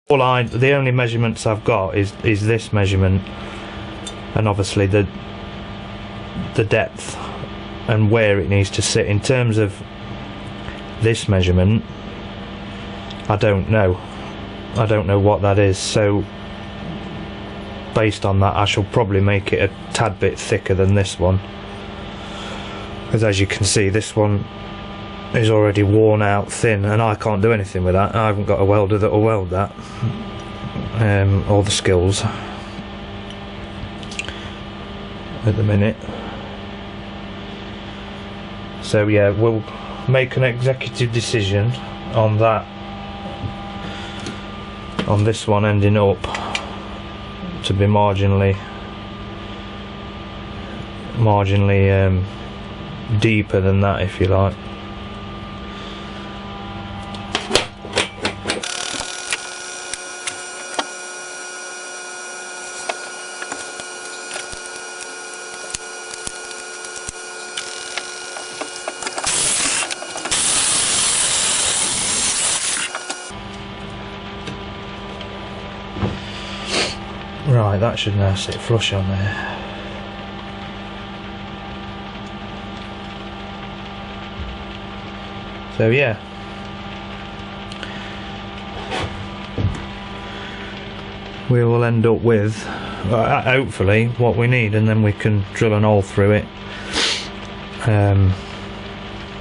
The only measurements I've got is this measurement, and obviously the depth and where it needs to sit. In terms of this measurement, I don't know what that is, so based on that I shall probably make it a tad bit thicker than this one, because as you can see this one is already worn out thin, and I can't do anything with that. I haven't got a welder that will weld that, or the skills at the minute. So yeah, we'll make an executive decision on that, on this one ending up to be marginally deeper than that, if you like. Right, that should now sit flush on there. So yeah, we will end up with hopefully what we need, and then we can drill an hole through it,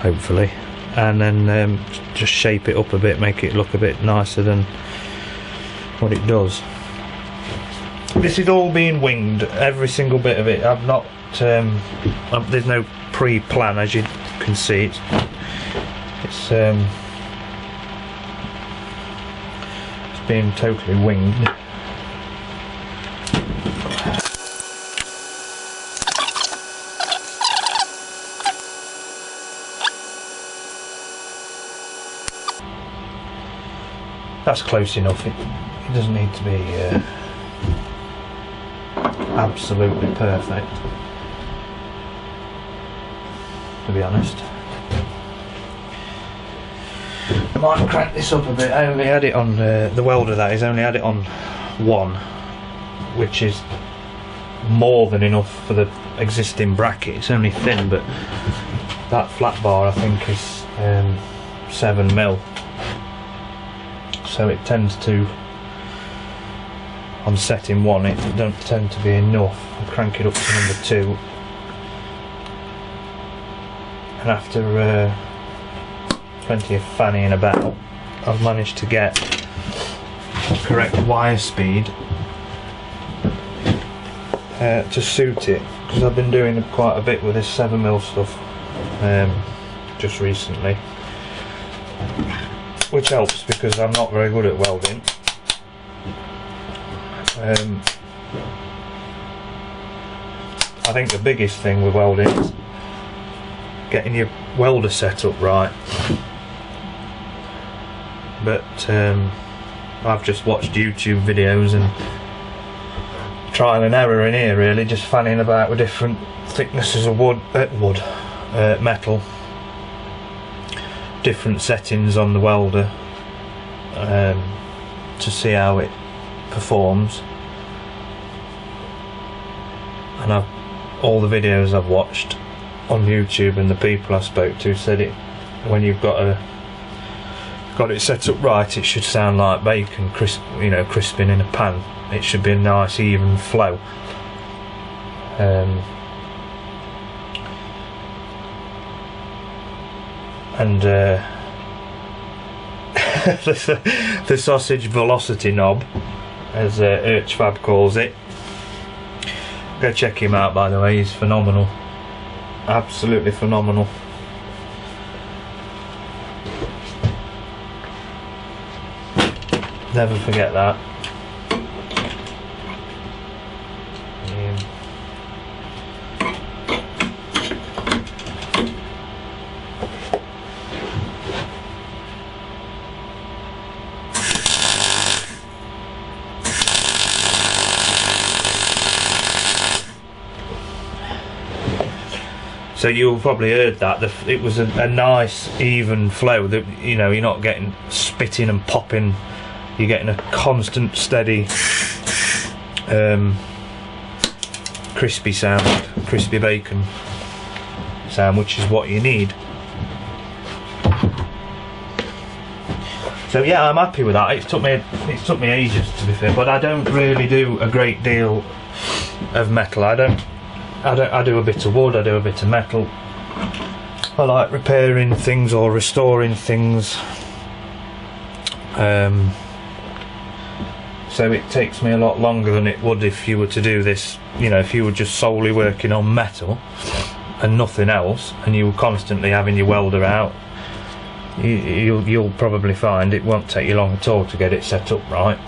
hopefully, and then just shape it up a bit, make it look a bit nicer than what it does. This is all being winged, every single bit of it. I've not there's no pre-plan, as you can see. It's being totally winged. That's close enough. It doesn't need to be absolutely perfect, to be honest. I might crank this up a bit. I only had it on the welder, that is, only had it on 1, which is more than enough for the existing bracket. It's only thin, but that flat bar I think is 7mm, so it tends to, on setting 1, it don't tend to be enough. I'll crank it up to number 2, and after plenty of fannying about, I've managed to get the correct wire speed to suit it, because I've been doing quite a bit with this 7mm stuff just recently, which helps because I'm not very good at welding. I think the biggest thing with welding is getting your welder set up right, but I've just watched YouTube videos and trial and error in here, really, just fanning about with different thicknesses of metal, different settings on the welder, to see how it performs. And all the videos I've watched on YouTube and the people I spoke to said it, when you've got it set up right, it should sound like bacon crisping in a pan. It should be a nice even flow. The sausage velocity knob, as Urchfab calls it. Go check him out, by the way, he's phenomenal, absolutely phenomenal. Never forget that. So you've probably heard that it was a nice even flow. That, you know, you're not getting spitting and popping you're getting a constant, steady, crispy sound, crispy bacon sound, which is what you need. So yeah, I'm happy with that. It took me ages, to be fair, but I don't really do a great deal of metal. I do a bit of wood, I do a bit of metal. I like repairing things or restoring things. So it takes me a lot longer than it would if you were to do this, you know, if you were just solely working on metal and nothing else, and you were constantly having your welder out. You'll probably find it won't take you long at all to get it set up right.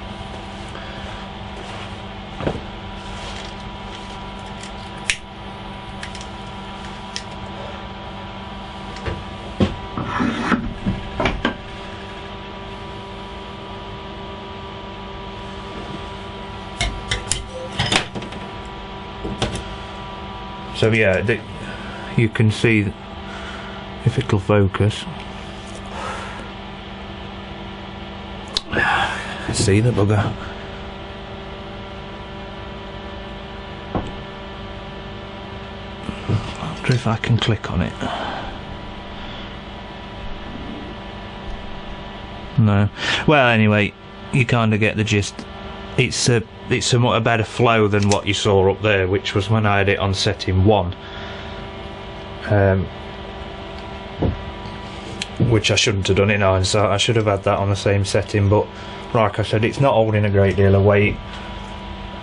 So yeah, you can see if it'll focus. See the bugger. I wonder if I can click on it. No. Well, anyway, you kind of get the gist. It's a better flow than what you saw up there, which was when I had it on setting 1. Which I shouldn't have done in hindsight. I should have had that on the same setting, but like I said, it's not holding a great deal of weight,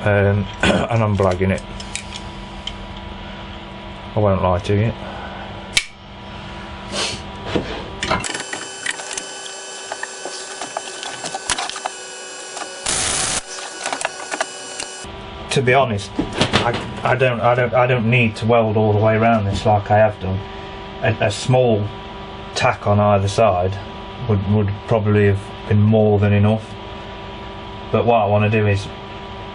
and I'm blagging it. I won't lie to you. To be honest, I don't need to weld all the way around this like I have done. A small tack on either side would probably have been more than enough. But what I want to do is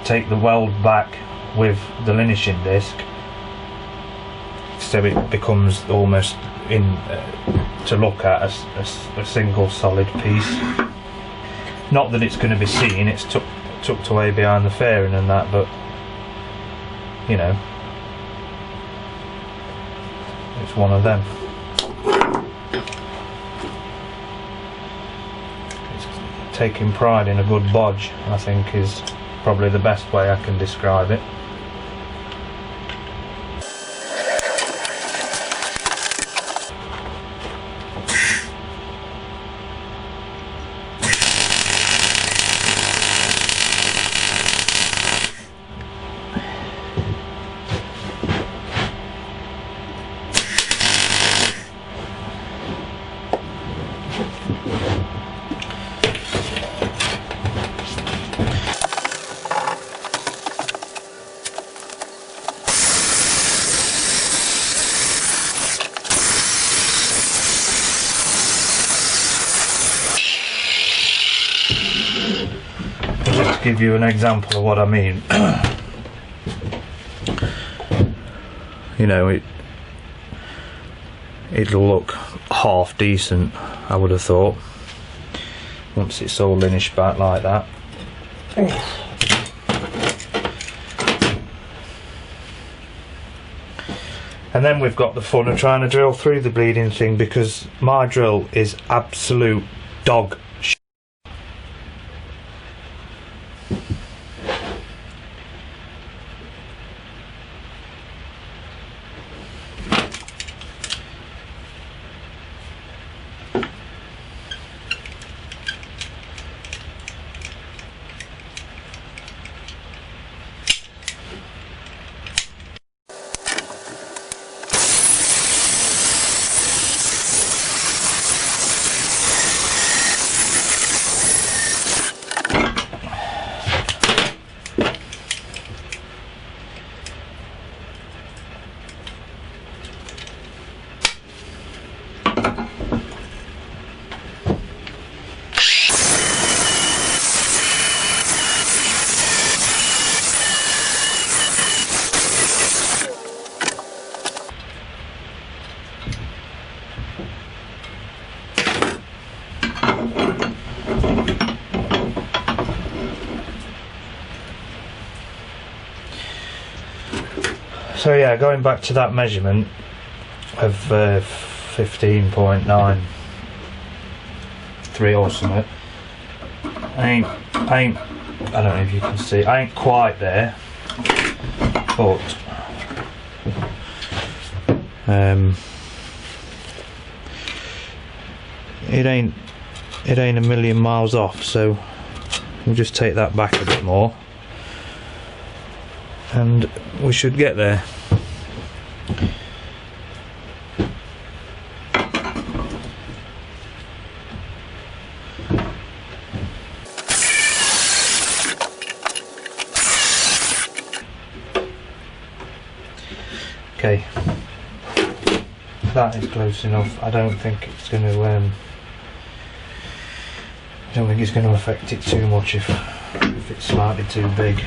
take the weld back with the linishing disc, so it becomes almost to look at a single solid piece. Not that it's going to be seen, it's tucked away behind the fairing and that, but you know, it's one of them. Taking pride in a good bodge, I think, is probably the best way I can describe it. Give you an example of what I mean. You know, it'll look half decent, I would have thought, once it's all linished back like that. And then we've got the fun of trying to drill through the bleeding thing, because my drill is absolute dog shit. So yeah, going back to that measurement of 15.93 or something, I don't know if you can see, I ain't quite there, but it ain't a million miles off, so we'll just take that back a bit more and we should get there. Okay, that is close enough. I don't think it's going to affect it too much if it's slightly too big,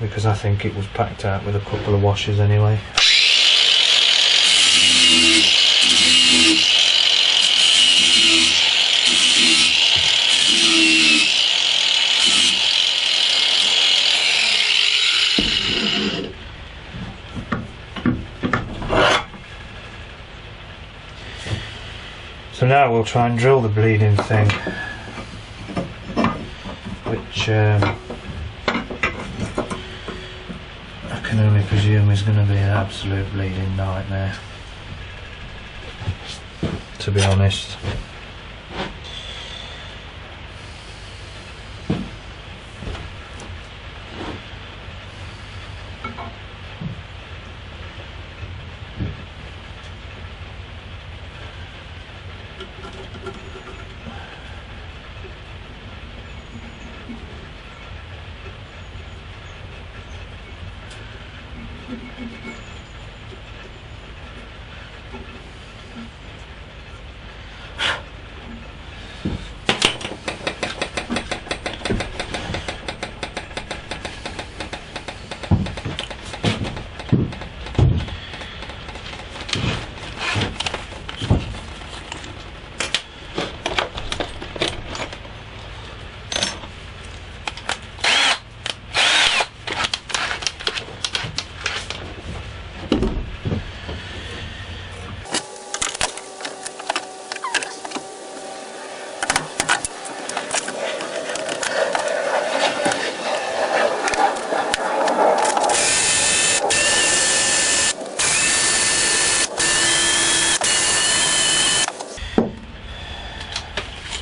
because I think it was packed out with a couple of washers anyway. So now we'll try and drill the bleeding thing, which I can only presume is going to be an absolute bleeding nightmare, to be honest.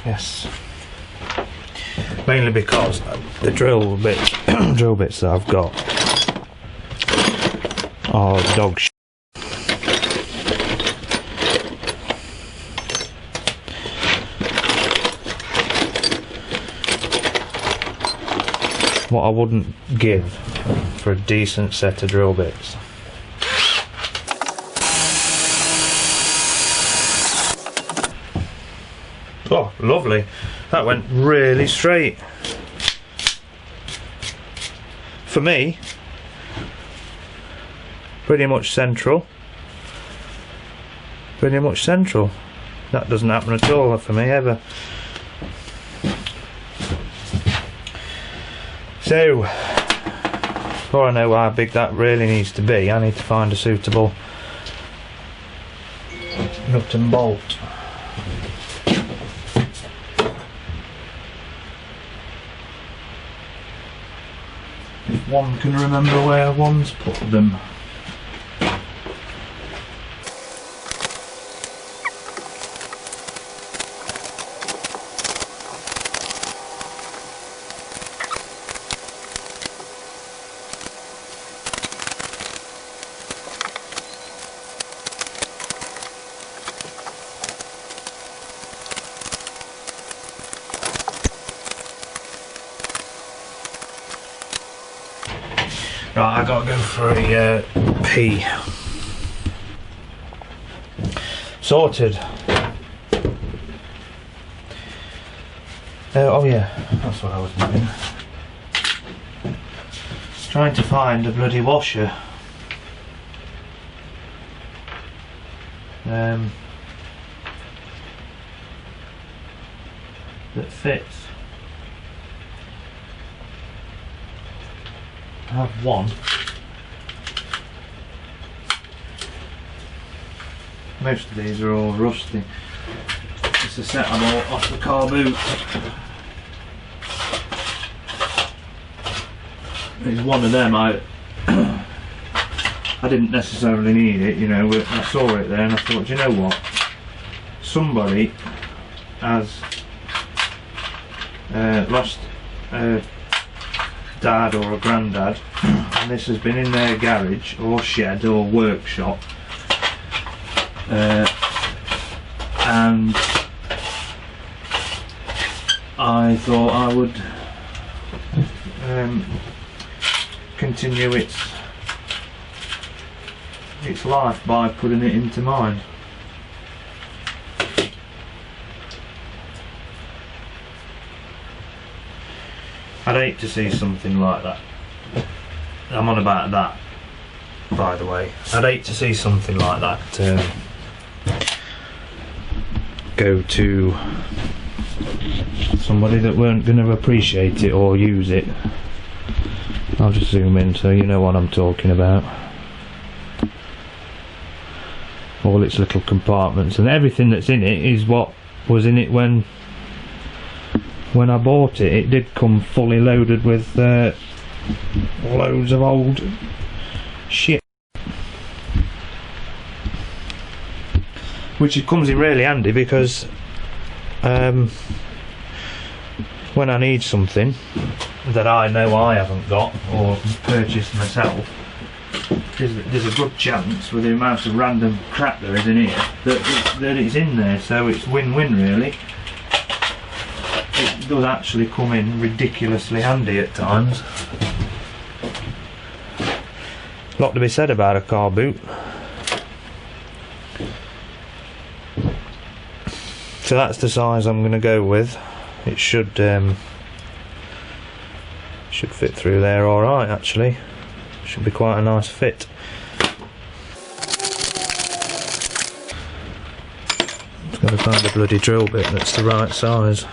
Yes, mainly because the drill bits that I've got are dog shit. What I wouldn't give for a decent set of drill bits. Oh, lovely. That went really straight. For me, pretty much central. Pretty much central. That doesn't happen at all for me, ever. So, before I know how big that really needs to be, I need to find a suitable nut and bolt. If one can remember where one's put them. Right, I gotta go for a pee. Sorted. Oh yeah, that's what I was doing. Trying to find a bloody washer. That fits. I have one, Most of these are all rusty. It's a set I bought off the car boot. It's one of them. I didn't necessarily need it, you know. I saw it there and I thought, you know what? Somebody has lost a dad or a granddad, and this has been in their garage or shed or workshop, and I thought I would continue its life by putting it into mine. I'd hate to see something like that. I'm on about that, by the way. I'd hate to see something like that go to somebody that weren't going to appreciate it or use it. I'll just zoom in so you know what I'm talking about. All its little compartments and everything that's in it is what was in it when I bought it. It did come fully loaded with loads of old shit, which it comes in really handy because when I need something that I know I haven't got or purchased myself, there's a good chance with the amount of random crap there is in here that it's in there, so it's win-win really. It does actually come in ridiculously handy at times. A lot to be said about a car boot. So that's the size I'm going to go with. It should fit through there alright actually. Should be quite a nice fit. Just got to find a bloody drill bit that's the right size.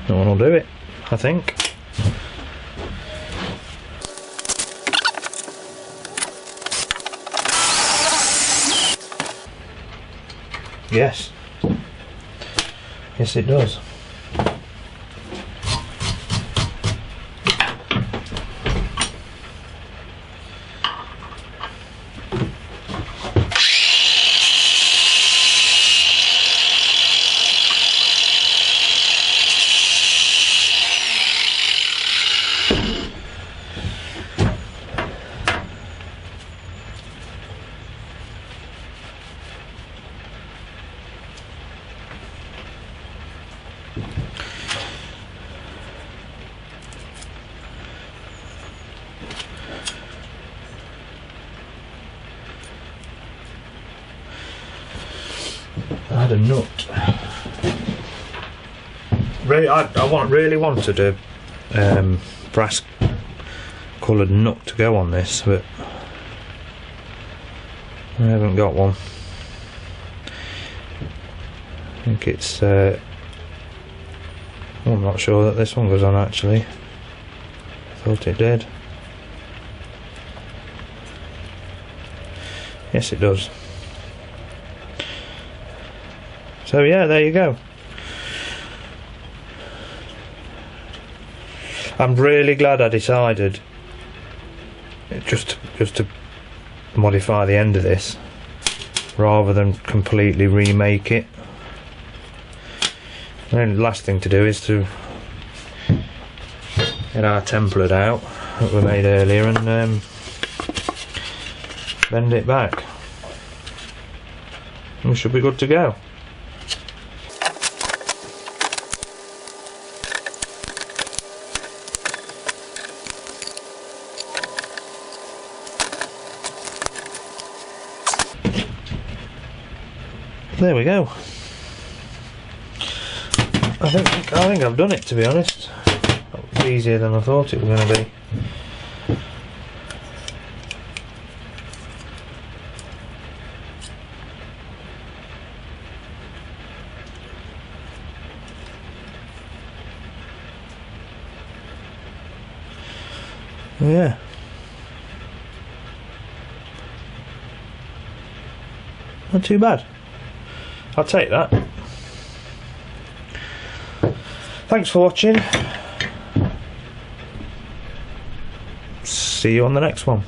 No one will do it, I think. Yes. Yes, it does. I had a nut. Really, I really wanted a brass coloured nut to go on this, but I haven't got one. I think it's. I'm not sure that this one goes on actually. I thought it did. Yes, it does. So yeah, there you go. I'm really glad I decided just to modify the end of this rather than completely remake it. And the last thing to do is to get our template out that we made earlier and bend it back. We should be good to go. There we go. I think I've done it, to be honest. That was easier than I thought it was going to be. Yeah. Not too bad. I'll take that. Thanks for watching. See you on the next one.